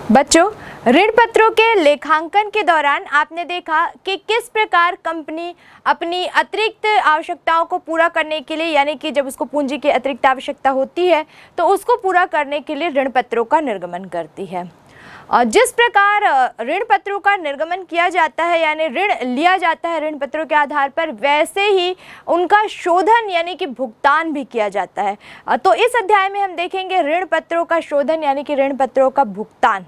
बच्चों, ऋण पत्रों के लेखांकन के दौरान आपने देखा कि किस प्रकार कंपनी अपनी अतिरिक्त आवश्यकताओं को पूरा करने के लिए, यानी कि जब उसको पूंजी की अतिरिक्त आवश्यकता होती है तो उसको पूरा करने के लिए ऋण पत्रों का निर्गमन करती है। और जिस प्रकार ऋण पत्रों का निर्गमन किया जाता है, यानी ऋण लिया जाता है ऋण पत्रों के आधार पर, वैसे ही उनका शोधन यानी कि भुगतान भी किया जाता है। तो इस अध्याय में हम देखेंगे ऋण पत्रों का शोधन यानी कि ऋण पत्रों का भुगतान।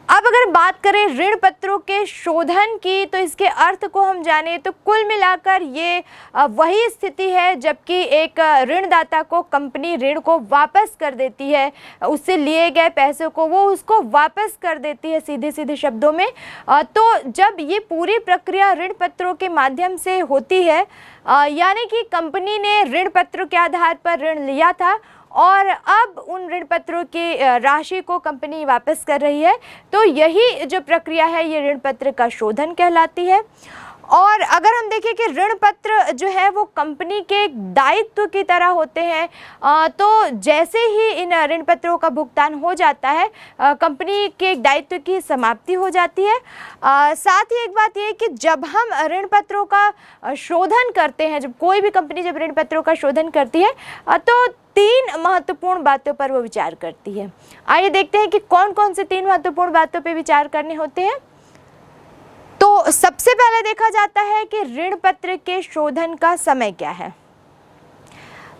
अब अगर बात करें ऋण पत्रों के शोधन की, तो इसके अर्थ को हम जाने तो कुल मिलाकर ये वही स्थिति है जबकि एक ऋणदाता को कंपनी ऋण को वापस कर देती है, उससे लिए गए पैसों को वो उसको वापस कर देती है सीधे सीधे शब्दों में। तो जब ये पूरी प्रक्रिया ऋण पत्रों के माध्यम से होती है, यानी कि कंपनी ने ऋण पत्रों के आधार पर ऋण लिया था और अब उन ऋण पत्रों की राशि को कंपनी वापस कर रही है, तो यही जो प्रक्रिया है ये ऋण पत्र का शोधन कहलाती है। और अगर हम देखें कि ऋण पत्र जो है वो कंपनी के दायित्व की तरह होते हैं, तो जैसे ही इन ऋण पत्रों का भुगतान हो जाता है कंपनी के दायित्व की समाप्ति हो जाती है। साथ ही एक बात ये कि जब हम ऋण पत्रों का शोधन करते हैं, जब कोई भी कंपनी जब ऋण पत्रों का शोधन करती है तो तीन महत्वपूर्ण बातों पर वो विचार करती है। आइए देखते हैं कि कौन कौन से तीन महत्वपूर्ण बातों पर विचार करने होते हैं। तो सबसे पहले देखा जाता है कि ऋण पत्र के शोधन का समय क्या है।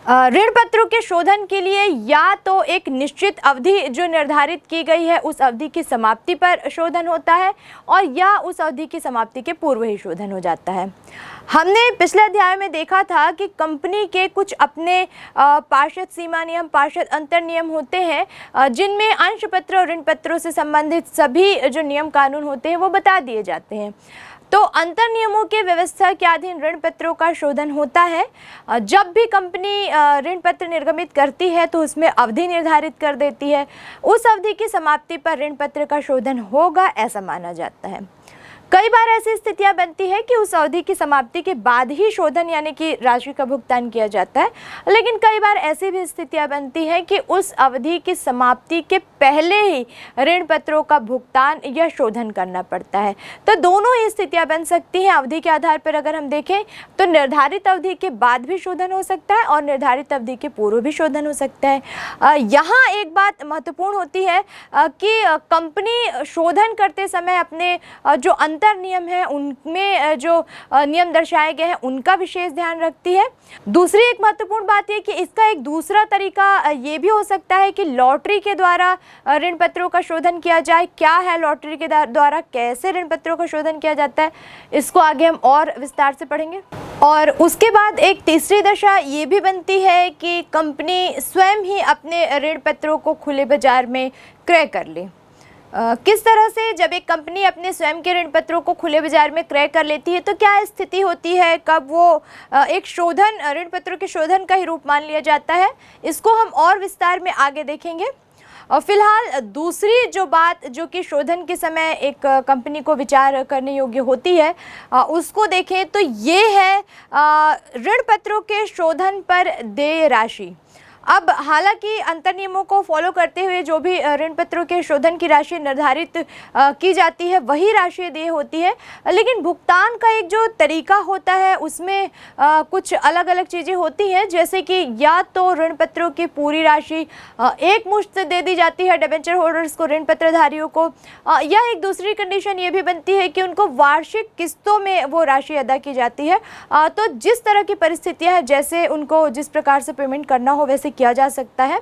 ऋण पत्रों के शोधन के लिए या तो एक निश्चित अवधि जो निर्धारित की गई है उस अवधि की समाप्ति पर शोधन होता है, और या उस अवधि की समाप्ति के पूर्व ही शोधन हो जाता है। हमने पिछले अध्याय में देखा था कि कंपनी के कुछ अपने पार्षद सीमा नियम, पार्षद अंतर नियम होते हैं जिनमें अंश पत्र और ऋण पत्रों से संबंधित सभी जो नियम कानून होते हैं वो बता दिए जाते हैं। तो अंतर नियमों के व्यवस्था के अधीन ऋण पत्रों का शोधन होता है। जब भी कंपनी ऋण पत्र निर्गमित करती है तो उसमें अवधि निर्धारित कर देती है, उस अवधि की समाप्ति पर ऋण पत्र का शोधन होगा ऐसा माना जाता है। कई बार ऐसी स्थितियां बनती है कि उस अवधि की समाप्ति के बाद ही शोधन यानी कि राशि का भुगतान किया जाता है, लेकिन कई बार ऐसी भी स्थितियां बनती है कि उस अवधि की समाप्ति के पहले ही ऋण पत्रों का भुगतान या शोधन करना पड़ता है। तो दोनों ही स्थितियां बन सकती हैं। अवधि के आधार पर अगर हम देखें तो निर्धारित अवधि के बाद भी शोधन हो सकता है और निर्धारित अवधि के पूर्व भी शोधन हो सकता है। यहाँ एक बात महत्वपूर्ण होती है कि कंपनी शोधन करते समय अपने जो अंतर नियम है उनमें जो नियम दर्शाए गए हैं उनका विशेष ध्यान रखती है। दूसरी एक महत्वपूर्ण बात है कि इसका एक दूसरा तरीका ये भी हो सकता है कि लॉटरी के द्वारा ऋण पत्रों का शोधन किया जाए। क्या है लॉटरी के द्वारा कैसे ऋण पत्रों का शोधन किया जाता है, इसको आगे हम और विस्तार से पढ़ेंगे। और उसके बाद एक तीसरी दशा ये भी बनती है कि कंपनी स्वयं ही अपने ऋण पत्रों को खुले बाजार में क्रय कर ले। किस तरह से, जब एक कंपनी अपने स्वयं के ऋण पत्रों को खुले बाजार में क्रय कर लेती है तो क्या स्थिति होती है, कब वो एक शोधन ऋण पत्रों के शोधन का ही रूप मान लिया जाता है, इसको हम और विस्तार में आगे देखेंगे। और फिलहाल दूसरी जो बात जो कि शोधन के समय एक कंपनी को विचार करने योग्य होती है उसको देखें तो ये है ऋण पत्रों के शोधन पर देय राशि। अब हालांकि अंतर नियमों को फॉलो करते हुए जो भी ऋण पत्रों के शोधन की राशि निर्धारित की जाती है वही राशि देय होती है, लेकिन भुगतान का एक जो तरीका होता है उसमें कुछ अलग अलग चीज़ें होती हैं, जैसे कि या तो ऋण पत्रों की पूरी राशि एक मुश्त दे दी जाती है डिबेंचर होल्डर्स को, ऋण पत्रधारियों को, या एक दूसरी कंडीशन ये भी बनती है कि उनको वार्षिक किस्तों में वो राशि अदा की जाती है। तो जिस तरह की परिस्थितियाँ हैं, जैसे उनको जिस प्रकार से पेमेंट करना हो वैसे किया जा सकता है।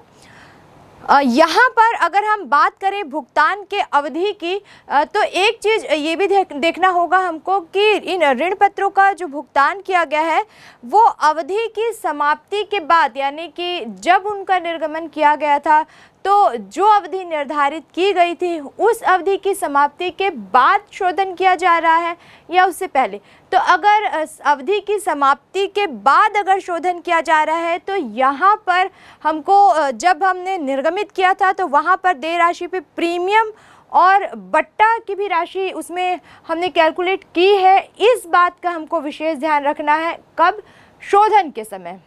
यहाँ पर अगर हम बात करें भुगतान के अवधि की, तो एक चीज़ ये भी देखना होगा हमको कि इन ऋण पत्रों का जो भुगतान किया गया है वो अवधि की समाप्ति के बाद, यानी कि जब उनका निर्गमन किया गया था तो जो अवधि निर्धारित की गई थी उस अवधि की समाप्ति के बाद शोधन किया जा रहा है या उससे पहले। तो अगर अवधि की समाप्ति के बाद अगर शोधन किया जा रहा है तो यहाँ पर हमको जब हमने निर्गमित किया था तो वहाँ पर देय राशि पे प्रीमियम और बट्टा की भी राशि उसमें हमने कैलकुलेट की है। इस बात का हमको विशेष ध्यान रखना है, कब? शोधन के समय।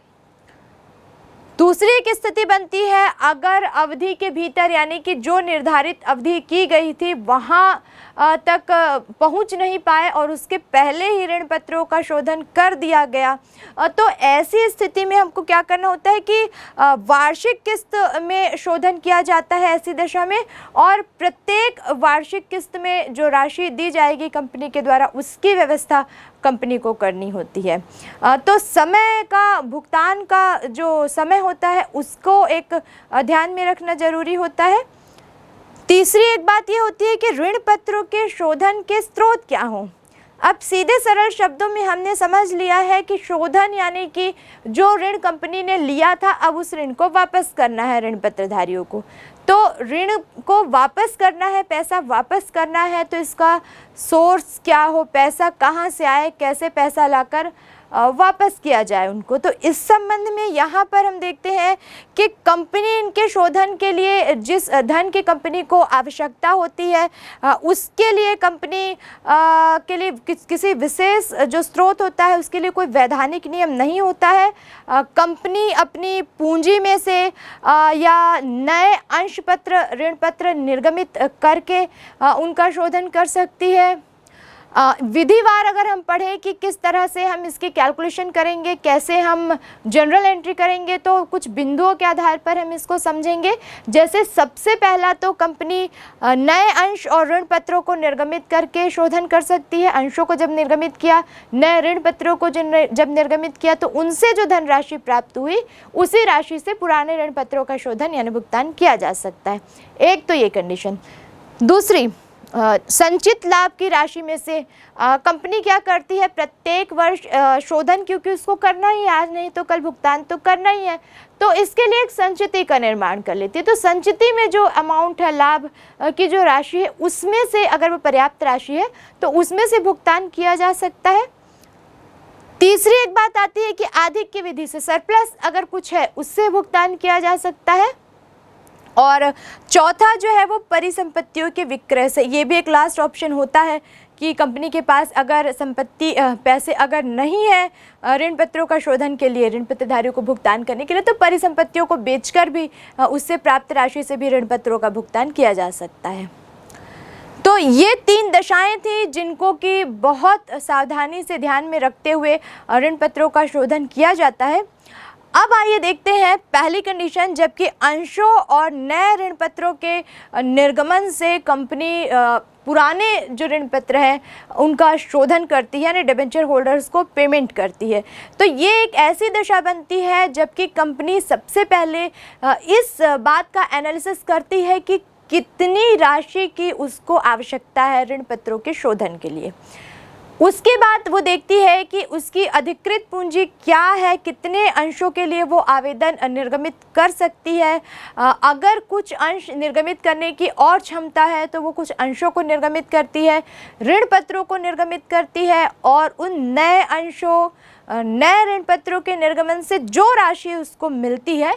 दूसरी एक स्थिति बनती है अगर अवधि के भीतर यानी कि जो निर्धारित अवधि की गई थी वहां तक पहुंच नहीं पाए और उसके पहले ही ऋण पत्रों का शोधन कर दिया गया, तो ऐसी स्थिति में हमको क्या करना होता है कि वार्षिक किस्त में शोधन किया जाता है ऐसी दशा में, और प्रत्येक वार्षिक किस्त में जो राशि दी जाएगी कंपनी के द्वारा उसकी व्यवस्था कंपनी को करनी होती है। तो समय का भुगतान का जो समय होता है उसको एक ध्यान में रखना जरूरी होता है। तीसरी एक बात ये होती है कि ऋण पत्रों के शोधन के स्रोत क्या हों। अब सीधे सरल शब्दों में हमने समझ लिया है कि शोधन यानी कि जो ऋण कंपनी ने लिया था अब उस ऋण को वापस करना है ऋण पत्रधारियों को। तो ऋण को वापस करना है, पैसा वापस करना है, तो इसका सोर्स क्या हो, पैसा कहाँ से आए, कैसे पैसा लाकर वापस किया जाए उनको। तो इस संबंध में यहाँ पर हम देखते हैं कि कंपनी इनके शोधन के लिए जिस धन की कंपनी को आवश्यकता होती है उसके लिए कंपनी के लिए किसी विशेष जो स्रोत होता है उसके लिए कोई वैधानिक नियम नहीं होता है। कंपनी अपनी पूंजी में से या नए अंश पत्र ऋण पत्र निर्गमित करके उनका शोधन कर सकती है। विधिवार अगर हम पढ़ें कि किस तरह से हम इसकी कैलकुलेशन करेंगे, कैसे हम जनरल एंट्री करेंगे, तो कुछ बिंदुओं के आधार पर हम इसको समझेंगे। जैसे सबसे पहला तो कंपनी नए अंश और ऋण पत्रों को निर्गमित करके शोधन कर सकती है। अंशों को जब निर्गमित किया, नए ऋण पत्रों को जब निर्गमित किया, तो उनसे जो धनराशि प्राप्त हुई उसी राशि से पुराने ऋण पत्रों का शोधन यानी भुगतान किया जा सकता है। एक तो ये कंडीशन। दूसरी, संचित लाभ की राशि में से कंपनी क्या करती है, प्रत्येक वर्ष शोधन, क्योंकि उसको करना ही है, आज नहीं तो कल भुगतान तो करना ही है, तो इसके लिए एक संचिति का निर्माण कर लेती है। तो संचिति में जो अमाउंट है, लाभ की जो राशि है, उसमें से अगर वो पर्याप्त राशि है तो उसमें से भुगतान किया जा सकता है। तीसरी एक बात आती है कि आधिक की विधि से सरप्लस अगर कुछ है उससे भुगतान किया जा सकता है। और चौथा जो है वो परिसंपत्तियों के विक्रय से। ये भी एक लास्ट ऑप्शन होता है कि कंपनी के पास अगर संपत्ति पैसे अगर नहीं है ऋण पत्रों का शोधन के लिए, ऋण पत्रधारियों को भुगतान करने के लिए, तो परिसंपत्तियों को बेचकर भी उससे प्राप्त राशि से भी ऋण पत्रों का भुगतान किया जा सकता है। तो ये तीन दशाएं थी जिनको कि बहुत सावधानी से ध्यान में रखते हुए ऋण पत्रों का शोधन किया जाता है। अब आइए देखते हैं पहली कंडीशन, जबकि अंशों और नए ऋण पत्रों के निर्गमन से कंपनी पुराने जो ऋण पत्र हैं उनका शोधन करती है, यानी डिबेंचर होल्डर्स को पेमेंट करती है। तो ये एक ऐसी दशा बनती है जबकि कंपनी सबसे पहले इस बात का एनालिसिस करती है कि कितनी राशि की उसको आवश्यकता है ऋण पत्रों के शोधन के लिए। उसके बाद वो देखती है कि उसकी अधिकृत पूंजी क्या है, कितने अंशों के लिए वो आवेदन निर्गमित कर सकती है। अगर कुछ अंश निर्गमित करने की और क्षमता है तो वो कुछ अंशों को निर्गमित करती है, ऋण पत्रों को निर्गमित करती है, और उन नए अंशों नए ऋण पत्रों के निर्गमन से जो राशि उसको मिलती है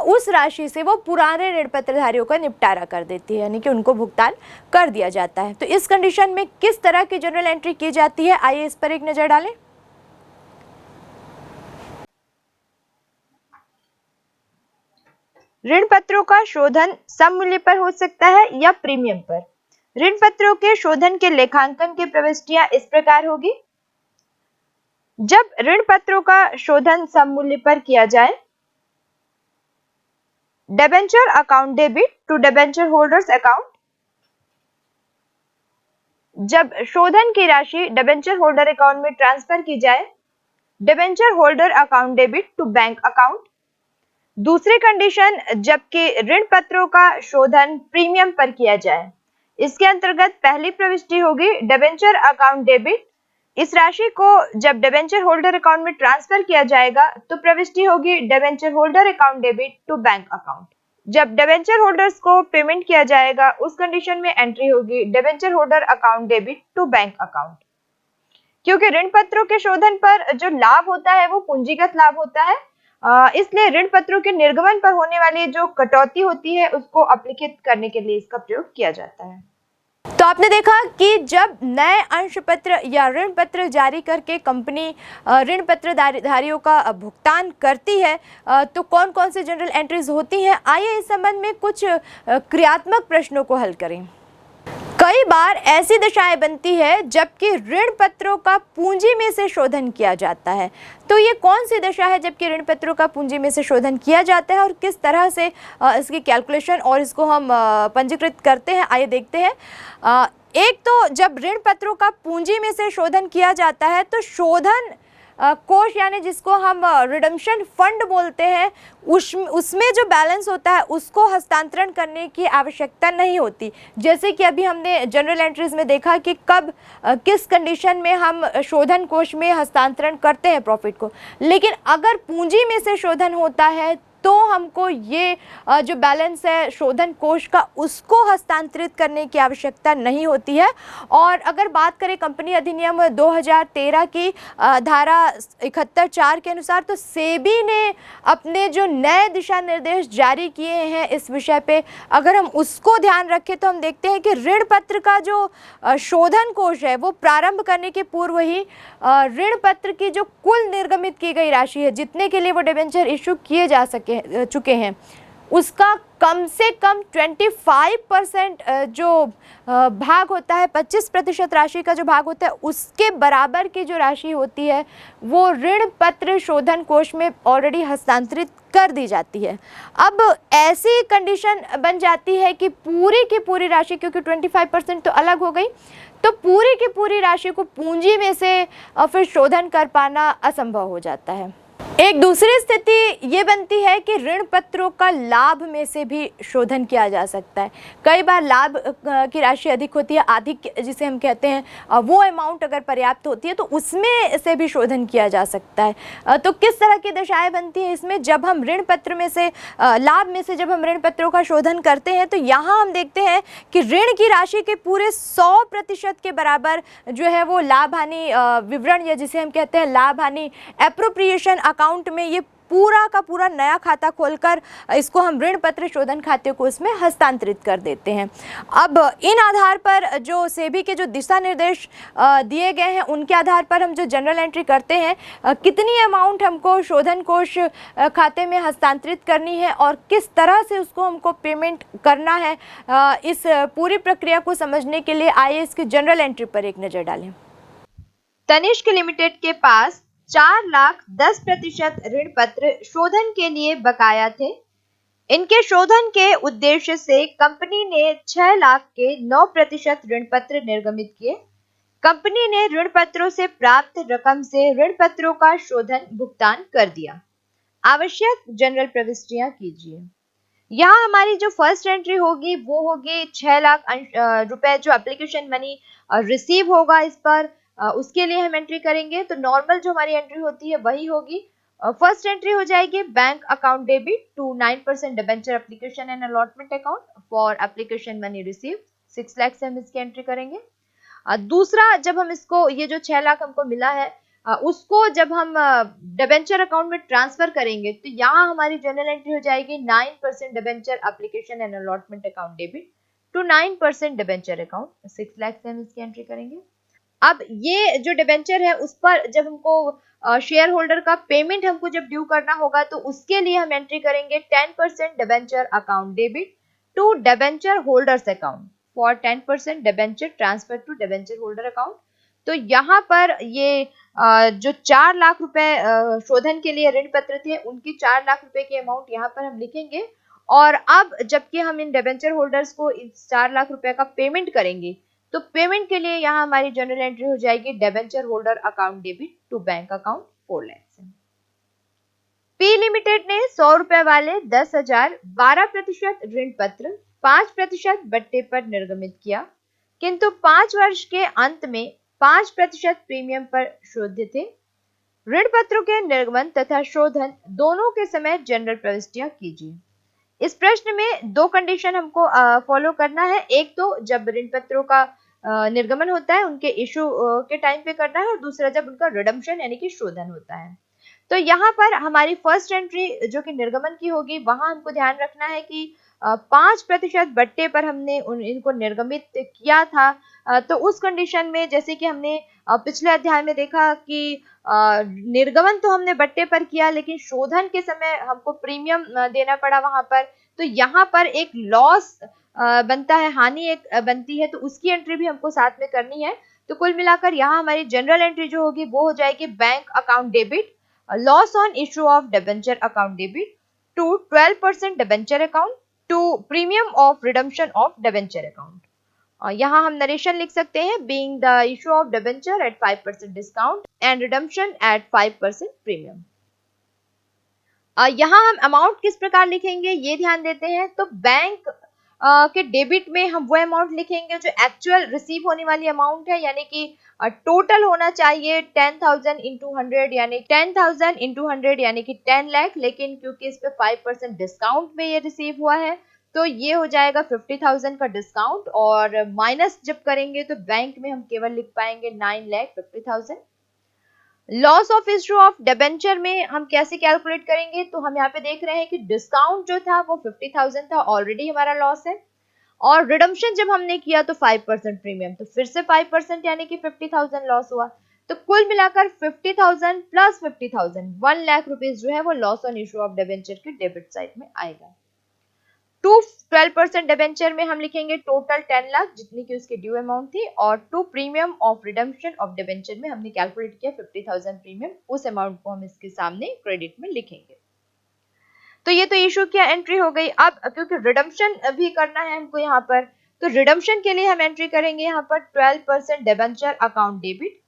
उस राशि से वो पुराने ऋण पत्रधारियों का निपटारा कर देती है, यानी कि उनको भुगतान कर दिया जाता है। तो इस कंडीशन में किस तरह की जनरल एंट्री की जाती है, आइए इस पर एक नजर डालें। ऋण पत्रों का शोधन सममूल्य पर हो सकता है या प्रीमियम पर। ऋण पत्रों के शोधन के लेखांकन की प्रविष्टियां इस प्रकार होगी। जब ऋण पत्रों का शोधन सममूल्य पर किया जाए, debenture account debit to debenture holders account. जब शोधन की राशि डिबेंचर होल्डर अकाउंट में ट्रांसफर की जाए, debenture holder account debit to bank account. दूसरी कंडीशन, जबकि ऋण पत्रों का शोधन प्रीमियम पर किया जाए। इसके अंतर्गत पहली प्रविष्टि होगी डिबेंचर अकाउंट डेबिट। इस राशि को जब डिबेंचर होल्डर अकाउंट में ट्रांसफर किया जाएगा तो प्रविष्टि होगी debenture holder account debit to bank account. जब डिबेंचर होल्डर्स को पेमेंट किया जाएगा उस कंडीशन में एंट्री होगी debenture holder account debit to bank account. क्योंकि ऋण पत्रों के शोधन पर जो लाभ होता है वो पूंजीगत लाभ होता है, इसलिए ऋण पत्रों के निर्गमन पर होने वाली जो कटौती होती है उसको अपलिखित करने के लिए इसका प्रयोग किया जाता है। तो आपने देखा कि जब नए अंश पत्र या ऋण पत्र जारी करके कंपनी ऋण पत्रधारियों का भुगतान करती है, तो कौन कौन से जनरल एंट्रीज होती हैं। आइए इस संबंध में कुछ क्रियात्मक प्रश्नों को हल करें। कई बार ऐसी दशाएं बनती है जबकि ऋण पत्रों का पूंजी में से शोधन किया जाता है। तो ये कौन सी दशा है जबकि ऋण पत्रों का पूंजी में से शोधन किया जाता है और किस तरह से इसकी कैलकुलेशन और इसको हम पंजीकृत करते हैं, आइए देखते हैं। एक तो जब ऋण पत्रों का पूंजी में से शोधन किया जाता है तो शोधन कोष यानी जिसको हम रिडम्पशन फंड बोलते हैं, उसमें जो बैलेंस होता है उसको हस्तांतरण करने की आवश्यकता नहीं होती। जैसे कि अभी हमने जनरल एंट्रीज में देखा कि कब किस कंडीशन में हम शोधन कोष में हस्तांतरण करते हैं प्रॉफिट को। लेकिन अगर पूंजी में से शोधन होता है तो हमको ये जो बैलेंस है शोधन कोष का उसको हस्तांतरित करने की आवश्यकता नहीं होती है। और अगर बात करें कंपनी अधिनियम 2013 की धारा 71(4) के अनुसार, तो सेबी ने अपने जो नए दिशा निर्देश जारी किए हैं इस विषय पे, अगर हम उसको ध्यान रखें तो हम देखते हैं कि ऋण पत्र का जो शोधन कोष है वो प्रारंभ करने के पूर्व ही ऋण पत्र की जो कुल निर्गमित की गई राशि है, जितने के लिए वो डिबेंचर इशू किए जा चुके हैं, उसका कम से कम 25% जो भाग होता है, 25% राशि का जो भाग होता है उसके बराबर की जो राशि होती है वो ऋण पत्र शोधन कोष में ऑलरेडी हस्तांतरित कर दी जाती है। अब ऐसी कंडीशन बन जाती है कि पूरी की पूरी राशि, क्योंकि 25% तो अलग हो गई, तो पूरी की पूरी राशि को पूंजी में से फिर शोधन कर पाना असंभव हो जाता है। एक दूसरी स्थिति ये बनती है कि ऋण पत्रों का लाभ में से भी शोधन किया जा सकता है। कई बार लाभ की राशि अधिक होती है, अधिक जिसे हम कहते हैं, वो अमाउंट अगर पर्याप्त होती है तो उसमें से भी शोधन किया जा सकता है। तो किस तरह की दशाएं बनती हैं इसमें, जब हम ऋण पत्र में से लाभ में से जब हम ऋण पत्रों का शोधन करते हैं तो यहाँ हम देखते हैं कि ऋण की राशि के पूरे 100% के बराबर जो है वो लाभ हानि विवरण, या जिसे हम कहते हैं लाभ हानि एप्रोप्रिएशन अकाउंट में, ये पूरा का पूरा नया खाता खोलकर इसको हम ऋण पत्र शोधन खाते को इसमें हस्तांतरित कर देते हैं। अब इन आधार पर जो सेबी के जो दिशा निर्देश दिए गए हैं उनके आधार पर हम जो जनरल एंट्री करते हैं, कितनी अमाउंट हमको शोधन कोष खाते में हस्तांतरित करनी है और किस तरह से उसको हमको पेमेंट करना है, इस पूरी प्रक्रिया को समझने के लिए आइए इसकी जनरल एंट्री पर एक नज़र डालें। तनिष्क लिमिटेड के पास 4,10% ऋण पत्र शोधन के लिए बकाया थे। इनके शोधन के उद्देश्य से कंपनी ने 6 लाख के 9% ऋण पत्र निर्गमित किए। कंपनी ने ऋण पत्रों से प्राप्त रकम से ऋण पत्रों का शोधन भुगतान कर दिया। आवश्यक जनरल प्रविष्टियां कीजिए। यहाँ हमारी जो फर्स्ट एंट्री होगी वो होगी 6 लाख रुपए जो एप्लीकेशन मनी रिसीव होगा इस पर, उसके लिए हम एंट्री करेंगे। तो नॉर्मल जो हमारी एंट्री होती है वही होगी। फर्स्ट एंट्री हो जाएगी bank account debit to 9% debenture application and allotment account for application money receive 6 lakh से हम इसकी एंट्री करेंगे। दूसरा, जब हम इसको ये जो 6 लाख हमको मिला है उसको जब हम डिबेंचर अकाउंट में ट्रांसफर करेंगे तो यहाँ हमारी जनरल एंट्री हो जाएगी 9% debenture application and allotment account debit to 9% debenture account 6 lakh से हम इसकी एंट्री करेंगे। अब ये जो डिबेंचर है उस पर जब हमको शेयर होल्डर का पेमेंट हमको जब ड्यू करना होगा तो उसके लिए हम एंट्री करेंगे 10% debenture account debit to debenture holders account for 10% debenture transfer to debenture holder account. तो यहाँ पर ये जो 4 लाख रुपए शोधन के लिए ऋण पत्र थे उनकी 4 लाख रुपए की अमाउंट यहाँ पर हम लिखेंगे। और अब जबकि हम इन डिबेंचर होल्डर्स को इस 4 लाख रुपए का पेमेंट करेंगे तो पेमेंट के लिए यहाँ हमारी जनरल एंट्री हो जाएगी debenture holder account debit to bank account 4 lakh से। पी लिमिटेड ने 100 रुपए वाले 10,000 12% ऋण पत्र 5% बट्टे पर निर्गमित किया, किंतु 5 वर्ष के अंत में 5% प्रीमियम पर शोध्य थे। ऋण पत्रों के निर्गमन तथा शोधन दोनों के समय जनरल प्रविष्टियां कीजिए। इस प्रश्न में 2 कंडीशन हमको फॉलो करना है। एक तो जब ऋण पत्रों का निर्गमन होता है उनके इशू के टाइम पे करना है, और दूसरा जब उनका रिडम्पशन यानी कि शोधन होता है। तो यहाँ पर हमारी फर्स्ट एंट्री जो कि निर्गमन की होगी वहां हमको ध्यान रखना है कि 5% बट्टे पर हमने इनको निर्गमित किया था, तो उस कंडीशन में जैसे कि हमने पिछले अध्याय में देखा कि निर्गमन तो हमने बट्टे पर किया, लेकिन शोधन के समय हमको प्रीमियम देना पड़ा वहां पर। तो यहाँ पर एक लॉस बनता है, हानि एक बनती है, तो उसकी एंट्री भी हमको साथ में करनी है। तो कुल मिलाकर यहाँ हमारी जनरल एंट्री जो होगी वो हो जाएगी bank account debit, loss on issue of debenture account debit to 12% debenture account to premium of redemption of debenture account. यहाँ हम नरेशन लिख सकते हैं, being the issue of debenture at 5% discount and redemption at 5% premium. यहाँ हम amount किस प्रकार लिखेंगे ये ध्यान देते हैं। तो बैंक के डेबिट में हम वो अमाउंट लिखेंगे जो एक्चुअल रिसीव होने वाली अमाउंट है, यानी कि टोटल होना चाहिए 10,000 इंटू 100 यानी 10,000 इंटू 100 यानी कि 10 लाख, लेकिन क्योंकि इस पे 5% डिस्काउंट में ये रिसीव हुआ है तो ये हो जाएगा 50,000 का डिस्काउंट, और माइनस जब करेंगे तो बैंक में हम केवल लिख पाएंगे 9,50,000। Loss of issue of debenture में हम कैसे कैलकुलेट करेंगे, तो हम यहाँ पे देख रहे हैं कि डिस्काउंट जो था वो 50,000 था, ऑलरेडी हमारा लॉस है, और रिडम्पशन जब हमने किया तो 5% प्रीमियम, तो फिर से 5% यानी कि 50,000 लॉस हुआ। तो कुल मिलाकर 50,000 प्लस 50,000 1 लाख रुपीज जो है वो loss on issue of debenture के डेबिट साइड में आएगा। टू 12% डिबेंचर में हम लिखेंगे टोटल 10 लाख जितनी की उसकी ड्यू अमाउंट थी, और to premium of redemption of debenture में हमने कैलकुलेट किया 50,000 प्रीमियम, उस अमाउंट को हम इसके सामने क्रेडिट में लिखेंगे। तो ये तो इशू की एंट्री हो गई। अब क्योंकि रिडम्पशन भी करना है हमको यहाँ पर, तो रिडम्पशन के लिए हम एंट्री करेंगे यहाँ पर 12% debenture account debit,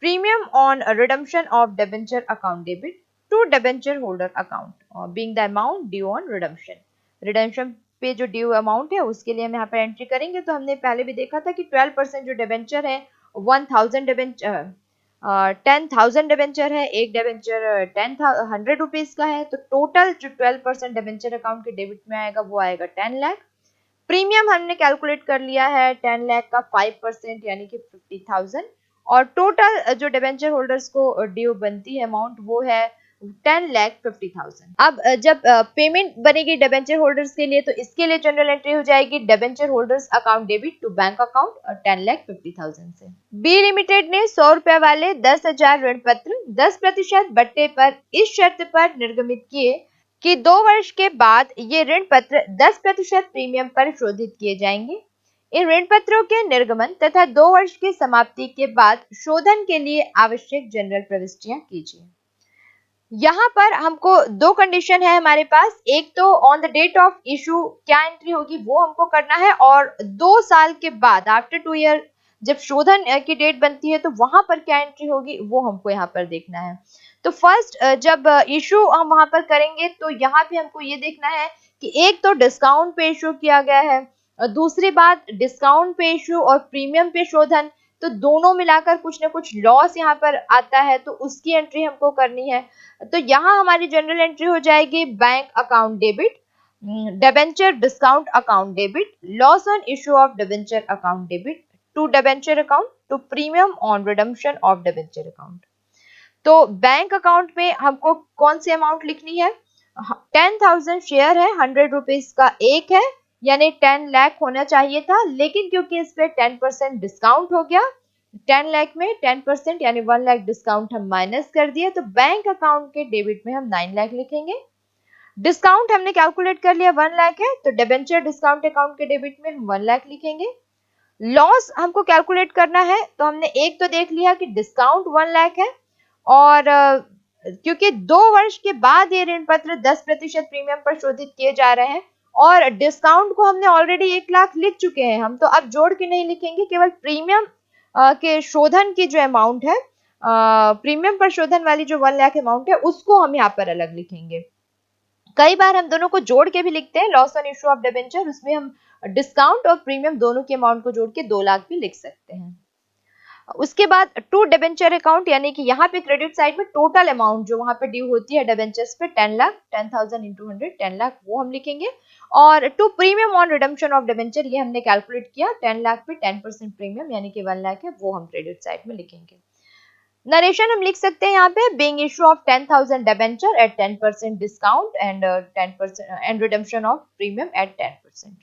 premium on redemption of debenture account debit to debenture holder account being the amount due on redemption. Redemption पे जो ड्यू अमाउंट है उसके लिए हम यहाँ पर एंट्री करेंगे। तो हमने पहले भी देखा था कि 12% जो डिबेंचर है 1000 डिबेंचर 10,000 डिबेंचर है, एक डिबेंचर 100 रुपीज का है, तो टोटल जो 12% डिबेंचर अकाउंट के डेबिट में आएगा वो आएगा 10 लाख। प्रीमियम हमने कैलकुलेट कर लिया है 10 लाख का 5% यानी कि 50,000, और टोटल जो डिबेंचर होल्डर्स को ड्यू बनती है अमाउंट वो है 10,50,000। अब जब पेमेंट बनेगी डिबेंचर होल्डर्स के लिए, तो इसके लिए जनरल एंट्री हो जाएगी debenture holders account debit to bank account 10,50,000 से। बी लिमिटेड ने 100 रुपए वाले 10,000 ऋण पत्र 10% बट्टे पर इस शर्त पर निर्गमित किए कि 2 वर्ष के बाद ये ऋण पत्र 10% प्रीमियम पर शोधित किए जाएंगे। इन ऋण पत्रों के निर्गमन तथा 2 वर्ष की समाप्ति के बाद शोधन के लिए आवश्यक जनरल प्रविष्टियां कीजिए। यहाँ पर हमको दो कंडीशन है हमारे पास, एक तो on the date of issue क्या एंट्री होगी वो हमको करना है, और 2 साल के बाद आफ्टर 2 ईयर जब शोधन की डेट बनती है तो वहां पर क्या एंट्री होगी वो हमको यहाँ पर देखना है। तो फर्स्ट जब इशू हम वहां पर करेंगे तो यहाँ पे हमको ये देखना है कि एक तो डिस्काउंट पे इशू किया गया है, दूसरी बात डिस्काउंट पे इशू और प्रीमियम पे शोधन, तो दोनों मिलाकर कुछ ना कुछ लॉस यहाँ पर आता है, तो उसकी एंट्री हमको करनी है। तो यहाँ हमारी जनरल एंट्री हो जाएगी bank account debit, debenture discount account debit, loss on issue of debenture account debit to debenture account to premium on redemption of debenture account. तो बैंक अकाउंट में हमको कौन सी अमाउंट लिखनी है, 10,000 शेयर है, 100 रुपीज का एक है, यानी 10 लाख होना चाहिए था, लेकिन क्योंकि इस पे 10% डिस्काउंट हो गया, 10 लाख में 10% यानी 1 लाख डिस्काउंट हम माइनस कर दिए, तो बैंक अकाउंट के डेबिट में हम 9 लाख लिखेंगे। डिस्काउंट हमने कैलकुलेट कर लिया 1 लाख है, तो डिबेंचर डिस्काउंट अकाउंट के डेबिट में हम 1 लाख लिखेंगे। लॉस हमको कैलकुलेट करना है, तो हमने एक तो देख लिया कि डिस्काउंट 1 लाख है, और क्योंकि 2 वर्ष के बाद ये ऋण पत्र 10% प्रीमियम पर शोधित किए जा रहे हैं, और डिस्काउंट को हमने ऑलरेडी 1 लाख लिख चुके हैं हम, तो अब जोड़ के नहीं लिखेंगे, केवल प्रीमियम के शोधन की जो अमाउंट है, प्रीमियम पर शोधन वाली जो 1 लाख अमाउंट है उसको हम यहाँ पर अलग लिखेंगे। कई बार हम दोनों को जोड़ के भी लिखते हैं, loss on issue of debenture, उसमें हम डिस्काउंट और प्रीमियम दोनों के अमाउंट को जोड़ के 2 लाख भी लिख सकते हैं। उसके बाद टू डिबेंचर अकाउंट, यानी कि यहाँ पे क्रेडिट साइड में टोटल अमाउंट जो वहां पे ड्यू होती है डिबेंचर्स पे 10 लाख, 10,000 इंटू 100 10 लाख वो हम लिखेंगे, और to premium on redemption of debenture ये हमने कैलकुलेट किया 10 लाख पे 10% प्रीमियम यानी कि 1 लाख है, वो हम क्रेडिट साइड में लिखेंगे। नरेशन हम लिख सकते हैं यहाँ पे, being issue of 10,000 debenture at 10% discount and 10% and redemption of premium at 10%.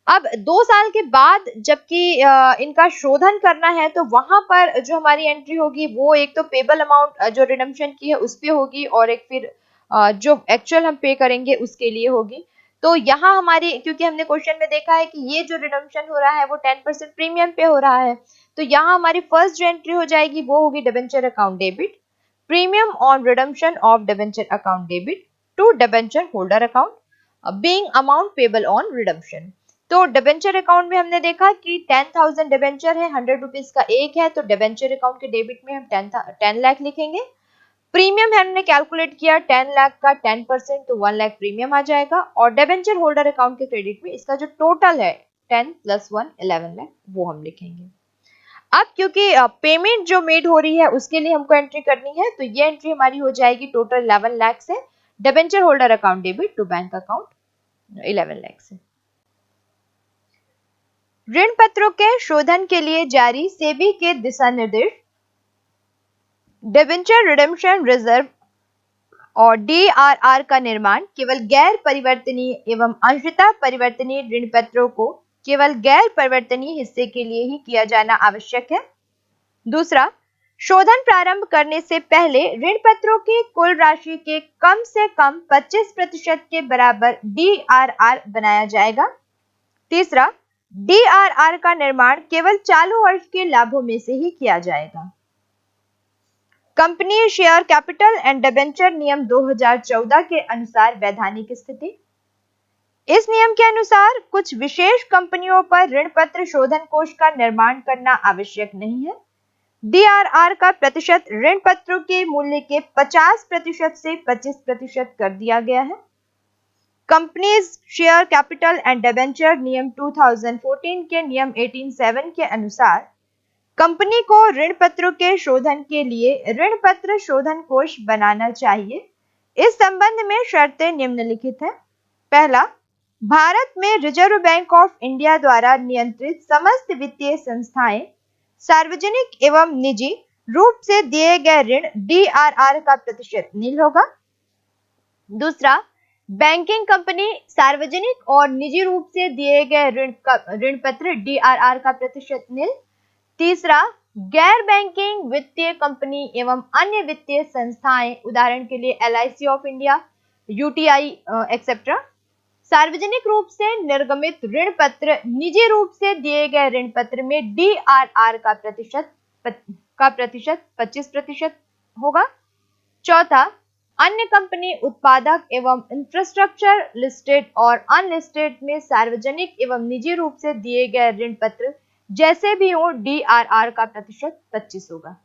अब 2 साल के बाद जबकि इनका शोधन करना है तो वहां पर जो हमारी एंट्री होगी वो एक तो पेबल अमाउंट जो रिडम्पशन की है उस पे होगी और एक फिर जो एक्चुअल हम पे करेंगे उसके लिए होगी। तो यहाँ हमारी, क्योंकि हमने क्वेश्चन में देखा है कि ये जो रिडम्पशन हो रहा है वो 10% प्रीमियम पे हो रहा है, तो यहाँ हमारी फर्स्ट जो एंट्री हो जाएगी वो होगी debenture account debit, premium on redemption of debenture account debit to debenture holder account being amount payable on redemption. तो डिबेंचर अकाउंट में हमने देखा कि 10,000 डिबेंचर है, 100 रुपीज का एक है, तो डिबेंचर अकाउंट के डेबिट में हम 10 लाख लिखेंगे। प्रीमियम हमने कैलकुलेट किया 10 लाख का 10%, तो 1 लाख प्रीमियम आ जाएगा, और डिबेंचर होल्डर अकाउंट के क्रेडिट में इसका जो टोटल है 10 + 1 11 लाख वो हम लिखेंगे। अब क्योंकि पेमेंट जो मेड हो रही है उसके लिए हमको एंट्री करनी है, तो ये एंट्री हमारी हो जाएगी टोटल 11 लाख से, debenture holder account debit to bank account 11 lakh से। ऋण पत्रों के शोधन के लिए जारी सेबी के दिशा निर्देश, डिबेंचर रिडेम्पशन रिजर्व और डीआरआर का निर्माण केवल गैर परिवर्तनीय एवं अंशतः परिवर्तनीय ऋण पत्रों को केवल गैर परिवर्तनीय हिस्से के लिए ही किया जाना आवश्यक है। दूसरा, शोधन प्रारंभ करने से पहले ऋण पत्रों की कुल राशि के कम से कम 25% के बराबर डीआरआर बनाया जाएगा। तीसरा, डीआरआर का निर्माण केवल चालू वर्ष के लाभों में से ही किया जाएगा। Company share capital and debenture नियम 2014 के अनुसार वैधानिक स्थिति, इस नियम के अनुसार कुछ विशेष कंपनियों पर ऋण पत्र शोधन कोष का निर्माण करना आवश्यक नहीं है। डीआरआर का प्रतिशत ऋण पत्रों के मूल्य के 50% से 25% कर दिया गया है। Companies share capital and debenture नियम 2014 के नियम 18(7) के अनुसार कंपनी को ऋण पत्रों के शोधन के लिए ऋण पत्र शोधन कोष बनाना चाहिए। इस संबंध में शर्तें निम्नलिखित हैं। पहला, भारत में रिजर्व बैंक ऑफ इंडिया द्वारा नियंत्रित समस्त वित्तीय संस्थाएं सार्वजनिक एवं निजी रूप से दिए गए ऋण डीआरआर का प्रतिशत नील होगा। दूसरा, बैंकिंग कंपनी सार्वजनिक और निजी रूप से दिए गए ऋण पत्र डीआरआर का प्रतिशत नील। तीसरा, गैर बैंकिंग वित्तीय कंपनी एवं अन्य वित्तीय संस्थाएं, उदाहरण के लिए LIC of India, UTI etcetera, सार्वजनिक रूप से निर्गमित ऋण पत्र निजी रूप से दिए गए ऋण पत्र में डीआरआर का प्रतिशत 25% होगा। चौथा, अन्य कंपनी उत्पादक एवं इंफ्रास्ट्रक्चर लिस्टेड और अनलिस्टेड में सार्वजनिक एवं निजी रूप से दिए गए ऋण पत्र जैसे भी हो डीआरआर का प्रतिशत 25 होगा।